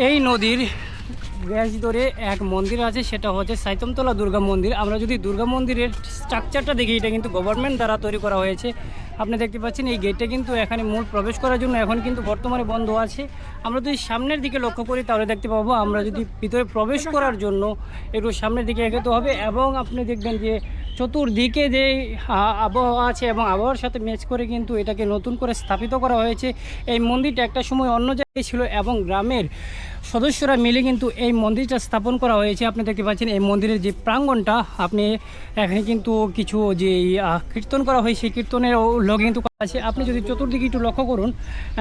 এই নদীর গ্যাস ধরে এক মন্দির আছে, সেটা হচ্ছে সাইতমতলা দুর্গা মন্দির। আমরা যদি দুর্গা মন্দিরের স্ট্রাকচারটা দেখি, এটা কিন্তু গভর্নমেন্ট দ্বারা তৈরি করা হয়েছে। আপনি দেখতে পাচ্ছেন এই গেটটা কিন্তু এখানে মূল প্রবেশ করার জন্য এখন কিন্তু বর্তমানে বন্ধ আছে। আমরা যদি সামনের দিকে লক্ষ্য করি তাহলে দেখতে পাবো, আমরা যদি ভিতরে প্রবেশ করার জন্য একটু সামনের দিকে এগোতে হবে এবং আপনি দেখবেন যে চতুর্দিকে যে আবহাওয়া আছে এবং আবহাওয়ার সাথে ম্যাচ করে কিন্তু এটাকে নতুন করে স্থাপিত করা হয়েছে। এই মন্দিরটা একটা সময় অন্য জায়গায় ছিল এবং গ্রামের সদস্যরা মিলে কিন্তু এই মন্দিরটা স্থাপন করা হয়েছে। আপনি দেখতে পাচ্ছেন এই মন্দিরের যে প্রাঙ্গণটা, আপনি এখানে কিন্তু কিছু যে কীর্তন করা হয় সেই কীর্তনের লগে কিন্তু আছে। আপনি যদি চতুর্দিকে একটু লক্ষ্য করুন,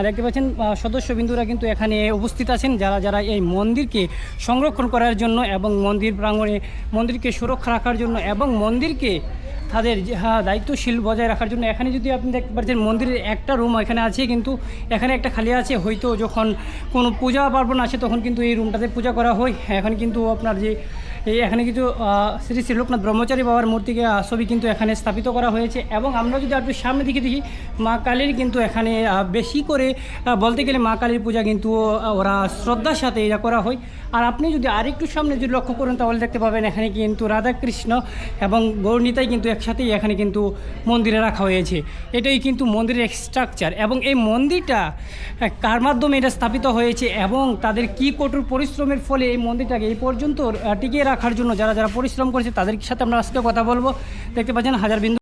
দেখতে পাচ্ছেন সদস্যবিন্দুরা কিন্তু এখানে উপস্থিত আছেন, যারা যারা এই মন্দিরকে সংরক্ষণ করার জন্য এবং মন্দির প্রাঙ্গণে মন্দিরকে সুরক্ষা রাখার জন্য এবং মন্দিরকে তাদের দায়িত্বশীল বজায় রাখার জন্য। এখানে যদি আপনি দেখতে পাচ্ছেন মন্দিরের একটা রুম এখানে আছে, কিন্তু এখানে একটা খালি আছে। হয়তো যখন কোনো পূজা পার্বণ আসে তখন কিন্তু এই রুমটাতে পূজা করা হয়। এখানে কিন্তু আপনার যে এখানে কিছু শ্রী শ্রী লোকনাথ ব্রহ্মচারী বাবার মূর্তিকে ছবি কিন্তু এখানে স্থাপিত করা হয়েছে। এবং আমরা যদি একটু সামনে দিকে দেখি, মা কালীর কিন্তু এখানে বেশি করে বলতে গেলে মা কালীর পূজা কিন্তু ওরা শ্রদ্ধার সাথে এটা করা হয়। আর আপনি যদি আরেকটু সামনে যদি লক্ষ্য করেন তাহলে দেখতে পাবেন এখানে কিন্তু রাধাকৃষ্ণ এবং গৌরনীতাই কিন্তু একসাথেই এখানে কিন্তু মন্দিরে রাখা হয়েছে। এটাই কিন্তু মন্দিরের স্ট্রাকচার। এবং এই মন্দিরটা কার মাধ্যমে এটা স্থাপিত হয়েছে এবং তাদের কি কঠোর পরিশ্রমের ফলে এই মন্দিরটাকে এই পর্যন্ত টিকিয়ে রাখার জন্য যারা যারা পরিশ্রম করেছে তাদের সাথে আমরা আজকে কথা বলবো। দেখতে পাচ্ছেন হাজার বিন্দু